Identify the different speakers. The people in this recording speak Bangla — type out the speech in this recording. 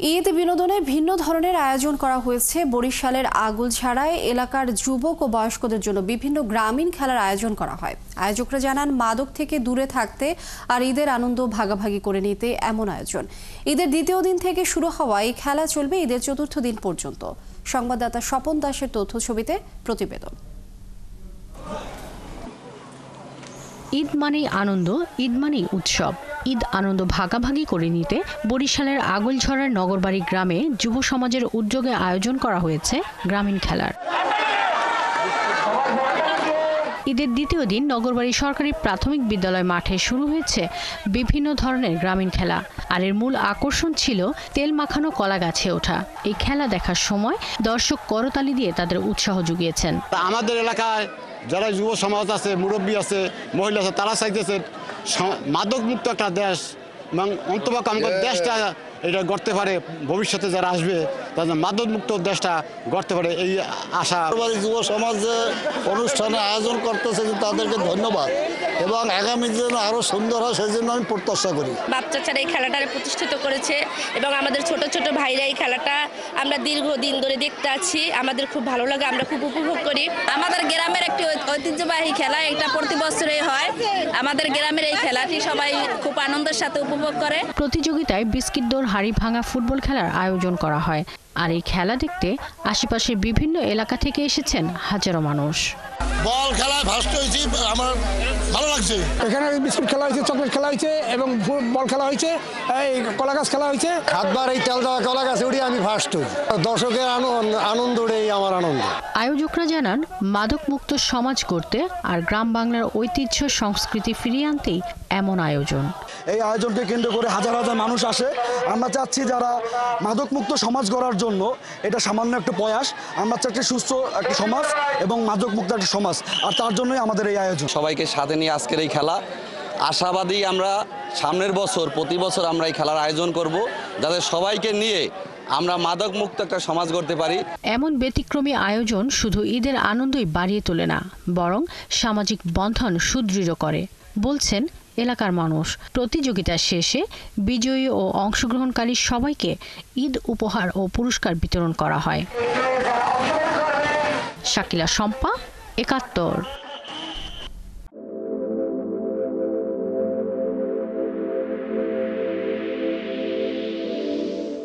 Speaker 1: ঈদ বিনোদনে ভিন্ন ধরনের আয়োজন করা হয়েছে। বরিশালের আগুলঝাড়ায় এলাকার যুবক ও বয়স্কদের জন্য বিভিন্ন গ্রামীণ খেলার আয়োজন করা হয়। আয়োজকরা জানান, মাদক থেকে দূরে থাকতে আর ঈদের আনন্দ ভাগাভাগি করে নিতে এমন আয়োজন। ঈদের দ্বিতীয় দিন থেকে শুরু হওয়া এই খেলা চলবে ঈদের চতুর্থ দিন পর্যন্ত। সংবাদদাতা স্বপন দাসের তথ্য ছবিতে প্রতিবেদন।
Speaker 2: ঈদ মানেই আনন্দ, ঈদ মানেই উৎসব। ঈদ আনন্দ ভাগাভাগি করে নিতে বরিশালের আগুলঝড়ার নগরবাড়ি গ্রামে যুব সমাজের উদ্যোগে আয়োজন করা হয়েছে গ্রামীণ খেলার। ঈদের দ্বিতীয় দিন নগরবাড়ি সরকারি প্রাথমিক বিদ্যালয় মাঠে শুরু হয়েছে বিভিন্ন ধরনের গ্রামীণ খেলা। আর এর মূল আকর্ষণ ছিল তেল মাখানো কলা গাছে ওঠা। এই খেলা দেখার সময় দর্শক করতালি দিয়ে তাদের উৎসাহ জুগিয়েছেন।
Speaker 3: আমাদের এলাকায় যারা যুব সমাজ আছে, মুরব্বী আছে, মহিলা আছে, তারা চাইতেছে মাদক মুক্ত একটা দেশ এবং অন্তপক্ষে আমাদের দেশটা এটা গড়তে পারে। ভবিষ্যতে যারা আসবে তাদের মাদক মুক্ত দেশটা গড়তে পারে, এই আশা।
Speaker 4: যুব সমাজ যে অনুষ্ঠানে আয়োজন করতেছে তাদেরকে ধন্যবাদ, এবং আগামী দিন আরো সুন্দর হয় সেই জন্য আমি প্রত্যাশা করি।
Speaker 5: বাচ্চারা এই খেলাটা প্রতিষ্ঠিত করেছে এবং আমাদের ছোট ছোট ভাইরা এই খেলাটা আমরা দীর্ঘদিন ধরে দেখতে আছি। আমাদের খুব ভালো লাগে, আমরা খুব উপভোগ করি। আমাদের গ্রামের একটি ঐতিহ্যবাহী খেলা, এটা প্রতি বছরই হয়। আমাদের গ্রামের এই খেলাটি সবাই খুব আনন্দের সাথে উপভোগ করে।
Speaker 2: প্রতিযোগিতায় বিস্কিট দৌড়, হাড়ি ভাঙা, ফুটবল খেলার আয়োজন করা হয়। আর এই খেলা দেখতে আশেপাশের বিভিন্ন এলাকা থেকে এসেছেন হাজারো মানুষ।
Speaker 4: বল খেলায় ফার্স্ট হয়েছি, আমার ভালো লাগছে।
Speaker 6: এখানে বিস্কুট খেলা হয়েছে, চকলেট খেলা হয়েছে এবং বল খেলা হয়েছে, এই কলা গাছ খেলা হয়েছে।
Speaker 4: হাতবার এই তেল দেওয়া কলা গাছে উঠে আমি ফার্স্ট হই। দর্শকের আনন্দ উঠেই আমার আনন্দ।
Speaker 2: আয়োজকরা জানান, মাদক মুক্ত সমাজ করতে আর গ্রাম বাংলার ঐতিহ্য সংস্কৃতি ফিরিয়ে আনতেই এমন আয়োজন।
Speaker 7: এই আয়োজনকে কেন্দ্র করে হাজার হাজার মানুষ আসে। আমরা চাচ্ছি যারা মাদক মুক্ত সমাজ গড়ার জন্য, এটা সামান্য একটা প্রয়াস। আমরা চাচ্ছি সুস্থ একটা সমাজ এবং মাদক মুক্ত একটা সমাজ, আর তার জন্যই আমাদের এই আয়োজন।
Speaker 8: সবাইকে সাথে নিয়ে আজকের এই খেলা আশাবাদী আমরা সামনের বছর প্রতি বছর আমরা এই খেলার আয়োজন করব, যাতে সবাইকে নিয়ে আমরা মাদক মুক্ত একটা সমাজ গড়তে পারি।
Speaker 2: এমন ব্যতিক্রমী আয়োজন শুধু ঈদের আনন্দই বাড়িয়ে তোলে না, বরং সামাজিক বন্ধন সুদৃঢ় করে বলছেন এলাকার মানুষ। প্রতিযোগিতা শেষে বিজয়ী ও অংশগ্রহণকারী সবাইকে ঈদ উপহার ও পুরস্কার বিতরণ করা হয়। শাকিলা শম্পা, ৭১।